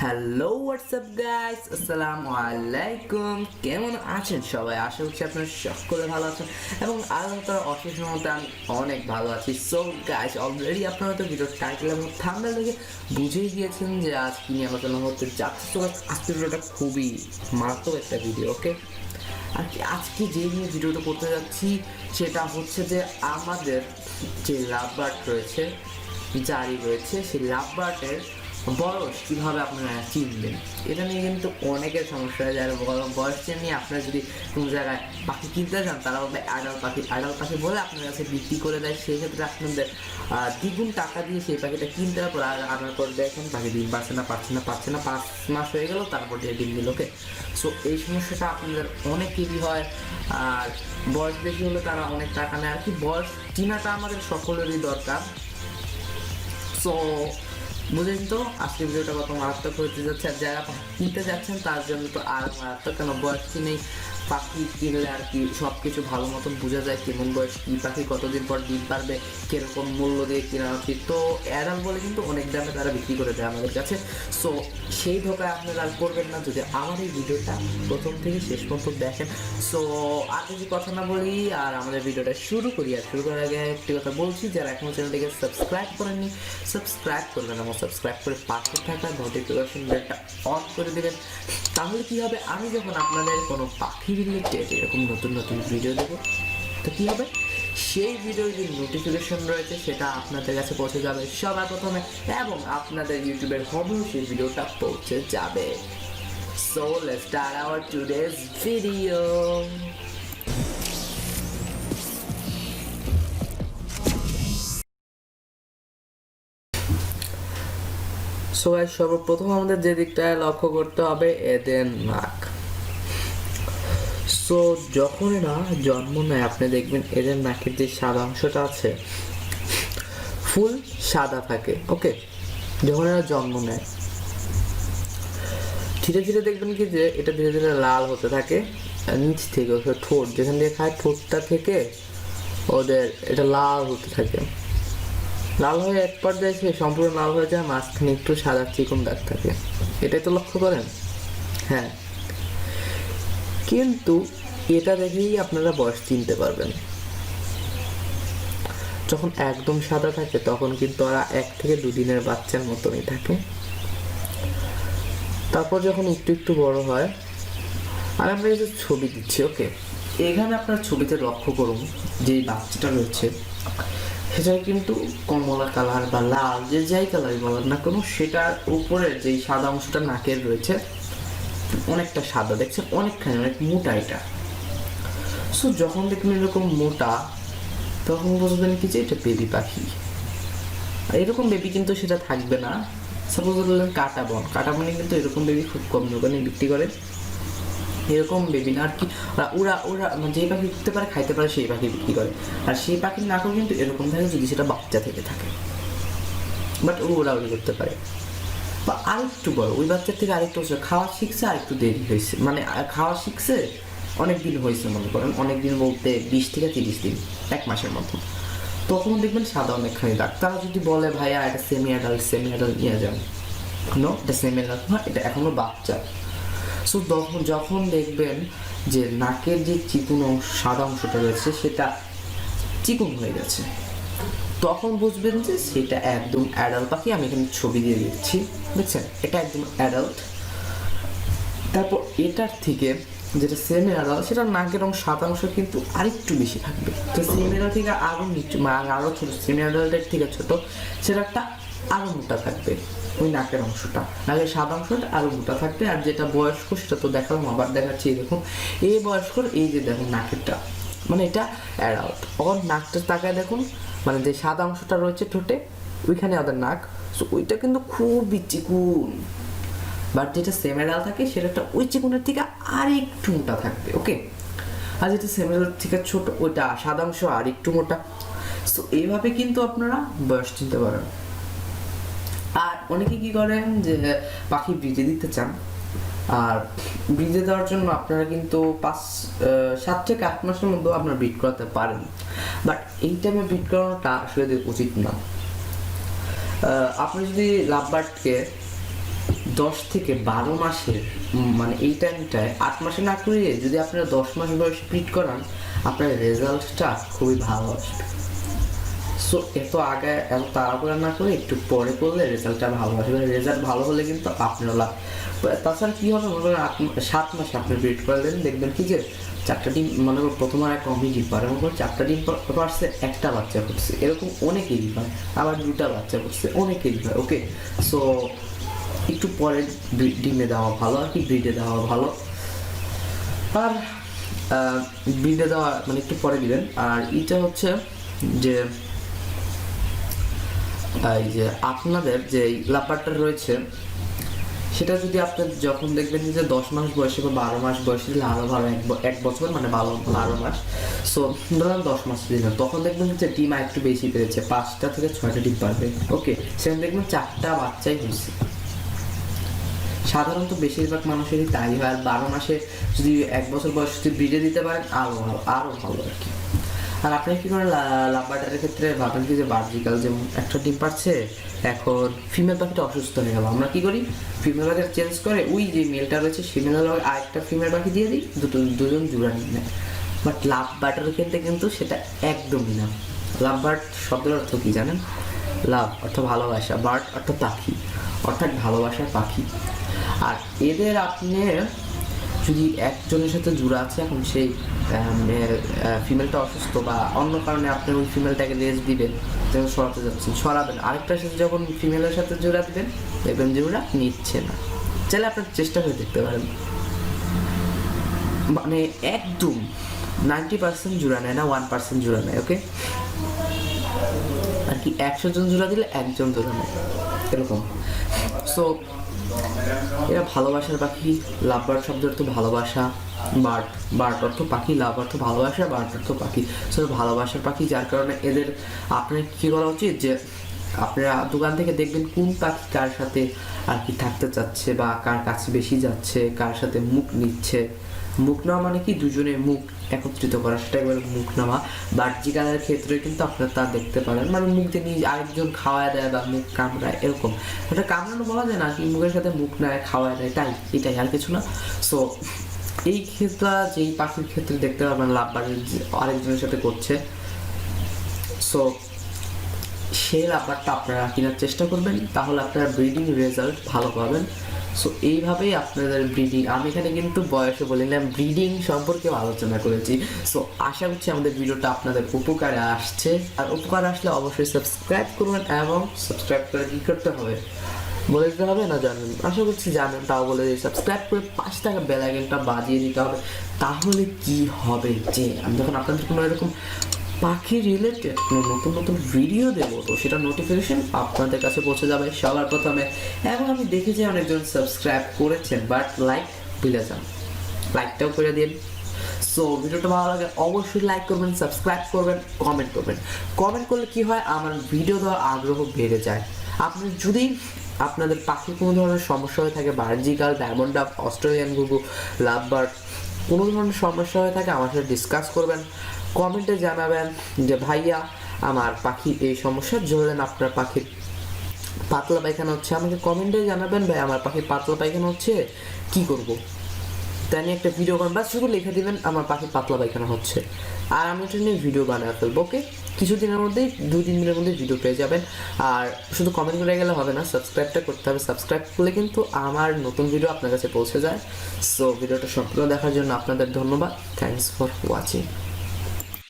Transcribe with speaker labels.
Speaker 1: Hello WhatsApp guys, আসসালামু আলাইকুম। কেমন আছেন সবাই? আশা করছি আপনারা সকলে ভালো আছেন এবং আল্লাহ তাআলার অশেষ রহমতে আমি অনেক ভালো আছি। সো গাইস, অলরেডি আপনারা তো ভিডিওর টাইটেল এবং থাম্বনেল দেখে বুঝেই গিয়েছেন যে আজ কি নিয়ে আলোচনা হতে যাচ্ছে। সো আজকের ভিডিওটা খুবই মারাত্মক একটা ভিডিও। ওকে, আর কি আজকে যে নিয়ে ভিডিওটা করতে যাচ্ছি সেটা হচ্ছে যে আমাদের যে লাভবার্ড রয়েছে, জারি রয়েছে, সেই লাভবার্ডের বয়স কীভাবে আপনারা চিনবেন, এটা নিয়ে কিন্তু অনেকের সমস্যা হয়। যারা বয়স নিয়ে আপনারা যদি কোনো জায়গায় পাখি কিনতে যান, তারা বলবে আড়াল পাখি বলে আপনার কাছে বিক্রি করে দেয়। সেই ক্ষেত্রে আপনাদের দ্বিগুণ টাকা দিয়ে সেই পাখিটা কিনতে হবে, আনার পর দেখেন পাখি ডিম পাচ্ছে না 5 মাস হয়ে গেল, তারপর দিয়ে ডিম দিল। ওকে, সো এই সমস্যাটা আপনাদের অনেকেরই হয়। আর বয়স বেশি হলে তারা অনেক টাকা নেয়। আর কি বয়স চিনাটা আমাদের সকলেরই দরকার। সো বুঝলেন তো আজকে ভিডিওটা কত মারাত্মক হতে যাচ্ছে। আর যারা কিনতে যাচ্ছেন তার জন্য তো আর মারাত্মক, কেন বয়স কিনেই পাখি কিনলে আর কি সব কিছু ভালো মতন বোঝা যায় কেমন বয়স কী পাখি কতদিন পর ডিম পারবে, কীরকম মূল্য দিয়ে কেনা উচিত। তো অ্যাডাল বলে কিন্তু অনেক দামে তারা বিক্রি করে দেয় আমাদের কাছে। সো সেই ধোকায় আপনারা আর করবেন না যদি আমার এই ভিডিওটা প্রথম থেকে শেষ পর্যন্ত দেখেন। সো আর কিছু কথা না বলি আর আমাদের ভিডিওটা শুরু করি। আর শুরু করার আগে একটি কথা বলছি, যারা এখনো চ্যানেলটিকে সাবস্ক্রাইব করেননি সাবস্ক্রাইব করবেন এবং সাবস্ক্রাইব করে পাশে থাকা নোটিফিকেশন বেলটা অন করে দেবেন। তাহলে কি হবে, আমি যখন আপনাদের কোনো পাখি রিলেটেড এরকম নতুন নতুন ভিডিও দেবো, তো কি হবে, সেই ভিডিওর যে নোটিফিকেশন রয়েছে সেটা আপনাদের কাছে পৌঁছে যাবে সবার প্রথমে এবং আপনাদের ইউটিউবের হোমেও সেই ভিডিওটা পৌঁছে যাবে। So let's start our today's video. So guys, সর্বপ্রথম আমাদের যে দিকটায় লক্ষ্য করতে হবে এদের নাক। সো যখন এরা জন্ম নেয় আপনি দেখবেন এদের নাকের যে সাদা অংশটা আছে ফুল সাদা থাকে। ওকে, যখন এরা জন্ম নেয় ধীরে ধীরে দেখবেন কি যে এটা ধীরে ধীরে লাল হতে থাকে নিচ থেকে, ঠোঁট যেখান দিয়ে খায় ঠোঁটটা থেকে ওদের এটা লাল হতে থাকে। লাল হয়ে এক পর্যায়ে সে সম্পূর্ণ লাল হয়ে যায়, মাঝখানে একটু সাদা চিকন দাগ থাকে। এটাই তো লক্ষ্য করেন। হ্যাঁ, কিন্তু এটা দেখেই আপনারা বয়স চিনতে পারবেন। যখন একদম সাদা থাকে তখন কিন্তু ওরা 1 থেকে 2 দিনের বাচ্চার মতনই থাকে। তারপর যখন একটু একটু বড় হয়, আর আমরা এই যে ছবি দিচ্ছি, ওকে, এখানে আপনার ছবিতে লক্ষ্য করুন যে বাচ্চাটা রয়েছে সেটা কিন্তু কমলা কালার বা লাল যে যাই কালারই বলেন না কেন, সেটার উপরে যেই সাদা অংশটা নাকের রয়েছে অনেকটা সাদা দেখছে, অনেকখানি অনেক মোটা এটা। সো যখন দেখবেন এরকম মোটা তখন বুঝবেন কি যে এটা বেবি পাখি। আর এরকম বেবি কিন্তু সেটা থাকবে না। সাপোজ বললেন কাটা বনে কিন্তু এরকম বেবি খুব কম দোকানে বিক্রি করে। এরকম বেবি না আর কি, ওরা যে পাখি উঠতে পারে খাইতে পারে সেই পাখি বিক্রি করে। আর সেই পাখির নাকও কিন্তু এরকম থাকে যদি সেটা বাচ্চা থেকে থাকে, বাট ওরা করতে পারে। বা আরেকটু বড়, ওই বাচ্চার থেকে আরেকটু খাওয়া শিখছে, আরেকটু দেরি হয়েছে, মানে খাওয়া শিখছে অনেক দিন হয়েছে, মনে করেন অনেক দিন বলতে 20 থেকে 30 দিন, 1 মাসের মতো। তখন দেখবেন সাদা অনেকখানি দাগ। তারা যদি বলে ভাইয়া এটা সেমি অ্যাডাল্ট নিয়ে যান, নো, এটা সেমি অ্যাডাল্ট না, এটা এখনো বাচ্চা। সো যখন দেখবেন যে নাকের যে চিকন সাদা অংশটা রয়েছে সেটা চিকন হয়ে গেছে, তখন বুঝবেন যে সেটা একদম অ্যাডাল্ট পাখি। আমি এখানে ছবি দিয়ে দিচ্ছি, বুঝছেন, এটা একদম অ্যাডাল্ট। তারপর এটার থেকে যেটা সেমি অ্যাডাল্ট, সেটা নাকের অংশ সাদা অংশ কিন্তু আরেকটু বেশি থাকবে। তো সেমি অ্যাডাল্ট থেকে আরো নিচু, আরো ছোট, সেমি অ্যাডাল্টের থেকে ছোট, সেটা একটা আরো মোটা থাকবে। ওই নাকের অংশটা, নাকের সাদা অংশটা আরো মোটা থাকবে। আর যেটা বয়স্ক সেটা তো দেখালাম, আবার দেখাচ্ছি। দেখুন এই বয়স্কর এই যে দেখুন নাকেরটা, মানে এটা অ্যাডাল্ট। ওর নাকটা তাকায় দেখুন, মানে যে সাদা অংশটা রয়েছে ঠোঁটে ওইখানে ওদের নাক, সো ওইটা কিন্তু খুবই চিকুন। বাট যেটা সেমি অ্যাডাল্ট থাকে সেটা ওই চিকুনের থেকে আর একটু মোটা থাকবে। ওকে, আর যেটা সেমি অ্যাডাল্ট থেকে ছোট ওইটা সাদা অংশ আর একটু মোটা। সো এইভাবে কিন্তু আপনারা বয়স চিনতে পারেন। আর অনেকে কি করেন যে পাখি ব্রিজে দিতে চান, আর ব্রিজে দেওয়ার জন্য আপনারা কিন্তু 7 থেকে 8 মাসের মধ্যে আপনারা ব্রিড করাতে পারেন। বাট এই টাইমে ব্রিড করানোটা আসলে উচিত না। আপনি যদি লাভবার্ডকে 10 থেকে 12 মাসের মানে এই টাইমটায় 8 মাসে না করে যদি আপনারা 10 মাস বয়সে ব্রিড করান, আপনার রেজাল্টটা খুবই ভালো আসবে। সো এত আগে এত তাড়াহুড়া না করে একটু পরে করলে রেজাল্টটা ভালো আসবে। রেজাল্ট ভালো হলে কিন্তু আপনার লাভ। তাছাড়া কী হবে, মনে করেন 7 মাসে আপনি ব্রিড করলেন, দেখবেন কি যে 4টা ডিম, মনে করেন প্রথমবার এক কমই ডিম পারে, মনে করেন 4টা ডিম পারছে, একটা বাচ্চা করছে, এরকম অনেকেরই হয়। আবার 2টা বাচ্চা করছে, অনেকেরই হয়। ওকে, সো একটু পরে ডিমে দেওয়া ভালো আর কি, ব্রিডে দেওয়া ভালো। আর ব্রিডে দেওয়া মানে একটু পরে দিবেন। আর এটা হচ্ছে যে এই যে আপনাদের যে লাপারটা রয়েছে, সেটা যদি আপনার যখন দেখবেন যে 10 মাস বয়সে বা 12 মাস বয়সে দিলে আরো ভালো, 1 বছর মানে 12 মাস, সো ধরুন 10 মাস দিলেন, তখন দেখবেন যে ডিম একটু বেশি পেরেছে, 5টা থেকে 6টা ডিম পারবে। ওকে, সেখানে দেখবেন 4টা বাচ্চাই হয়েছে। সাধারণত বেশিরভাগ মানুষেরই তাই হয়। আর 12 মাসে যদি 1 বছর বয়স যদি ব্রিডে দিতে পারেন আরো ভালো আর কি। আর আপনি কি করেন লাভবার্ডের ক্ষেত্রে ভাবেন কি যে বার্জিকাল যেমন একটা ডিম পাচ্ছে, এখন ফিমেল পাখিটা অসুস্থ হয়ে গেল, আমরা কি করি, ফিমেল পাখি চেঞ্জ করে ওই যে মেলটা রয়েছে সেই মেলের আরেকটা ফিমেল পাখি দিয়ে দিই, দুজন জোড়া নিয়ে নেয়। বাট লাভবার্ডের ক্ষেত্রে কিন্তু সেটা একদমই না। লাভবার্ড শব্দের অর্থ কি জানেন? লাভ অর্থ ভালোবাসা, বার্ড অর্থ পাখি, অর্থাৎ ভালোবাসার পাখি। আর এদের আপনি যদি একজনের সাথে জোড়া আছে, এখন সেই ফিমেলটা অসুস্থ বা অন্য কারণে আপনি ওই ফিমেলটাকে রেস্ট দিবেন, যখন সরাতে যাচ্ছেন সরাবেন, আরেকটার সাথে যখন ফিমেলের সাথে জোড়া দিবেন দেখবেন যে ওরা নিচ্ছে না। চাইলে আপনার চেষ্টা করে দেখতে পারেন। মানে একদম 90% জোড়া নেয় না, 1% জোড়া নেয়। ওকে, আর কি 100 জন জোড়া দিলে 1 জন জোড়া নেয়, এরকম। সো এরা ভালোবাসার পাখি। লাভবার্ড শব্দ অর্থ ভালোবাসা, বার্ড অর্থ পাখি, লাভ অর্থ ভালোবাসা, বার্ড অর্থ পাখি। সো ভালোবাসার পাখি, যার কারণে এদের আপনার কী করা উচিত যে আপনারা দোকান থেকে দেখবেন কোন পাখি কার সাথে আর কি থাকতে চাচ্ছে বা কার কাছে বেশি যাচ্ছে, কার সাথে মুখ নিচ্ছে। মুখ নেওয়া মানে কি দুজনের মুখ একত্রিত করা, সেটা একবার মুখ নেওয়া। বার্জিকালের ক্ষেত্রে কিন্তু আপনারা তা দেখতে পারেন, মানে মুখ দিয়ে নিয়ে আরেকজন খাওয়ায় দেয় বা মুখ কামড়ায়, এরকম। ওটা কামড়ানো বলা যায় না, কি মুখের সাথে মুখ নেয়, খাওয়ায় দেয়, তাই এটাই, আর কিছু না। সো এই ক্ষেত্রে যেই পাখির ক্ষেত্রে দেখতে পারবেন লাভবার্ড আরেকজনের সাথে করছে, সো সেই লাভবার্ডটা আপনারা কেনার চেষ্টা করবেন, তাহলে আপনারা ব্রিডিং রেজাল্ট ভালো পাবেন। সো এইভাবেই আপনাদের ব্রিডিং, আমি এখানে কিন্তু বয়সে বলিলাম, ব্রিডিং সম্পর্কে আলোচনা করেছি। সো আশা করছি আমাদের ভিডিওটা আপনাদের উপকারে আসছে। আর উপকার আসলে অবশ্যই সাবস্ক্রাইব করবেন, এবং সাবস্ক্রাইব করে কী করতে হবে বলে দিতে হবে না, জানেন, আশা করছি জানেন, তাও বলে দিই, সাবস্ক্রাইব করে 5 টাকা বেল আইকনটা বাজিয়ে দিতে হবে। তাহলে কি হবে যে আমি যখন আপনাদের কোনো এরকম পাখি রিলেটেড কোনো নতুন ভিডিও দেবো, তো সেটা নোটিফিকেশন আপনাদের কাছে পৌঁছে যাবে সবার প্রথমে। এবং আমি দেখেছি অনেকজন সাবস্ক্রাইব করেছেন, বাট লাইক ভুলে যান, লাইকটাও করে দিন। সো ভিডিওটা ভালো লাগে অবশ্যই লাইক করবেন, সাবস্ক্রাইব করবেন, কমেন্ট করবেন। কমেন্ট করলে কি হয়, আমার ভিডিও দেওয়ার আগ্রহ বেড়ে যায়। আপনি যদি আপনাদের পাখির কোনো ধরনের সমস্যা হয়ে থাকে, বার্জিকাল, ডায়মন্ড ডাক, অস্ট্রেলিয়ান ঘুঘু, লাভবার্ড, কোনো ধরনের সমস্যা হয়ে থাকে আমার সাথে ডিসকাস করবেন, কমেন্টে জানাবেন যে ভাইয়া আমার পাখি এই সমস্যা, ধরেন আপনার পাখির পাতলা পায়খানা হচ্ছে, আমাকে কমেন্টে জানাবেন ভাই আমার পাখির পাতলা পায়খানা হচ্ছে, কি করব, তাই নিয়ে একটা ভিডিও করেন, বা শুধু লিখে দিবেন আমার পাখির পাতলা পায়খানা হচ্ছে, আর আমি এটা নিয়ে ভিডিও বানিয়ে ফেলবো। ওকে, কিছুদিনের মধ্যেই 2-3 দিনের মধ্যে ভিডিও পেয়ে যাবেন। আর শুধু কমেন্ট করে গেলে হবে না, সাবস্ক্রাইবটা করতে হবে। সাবস্ক্রাইব করলে কিন্তু আমার নতুন ভিডিও আপনার কাছে পৌঁছে যায়। সো ভিডিওটা সম্পূর্ণ দেখার জন্য আপনাদের ধন্যবাদ। Thanks for watching.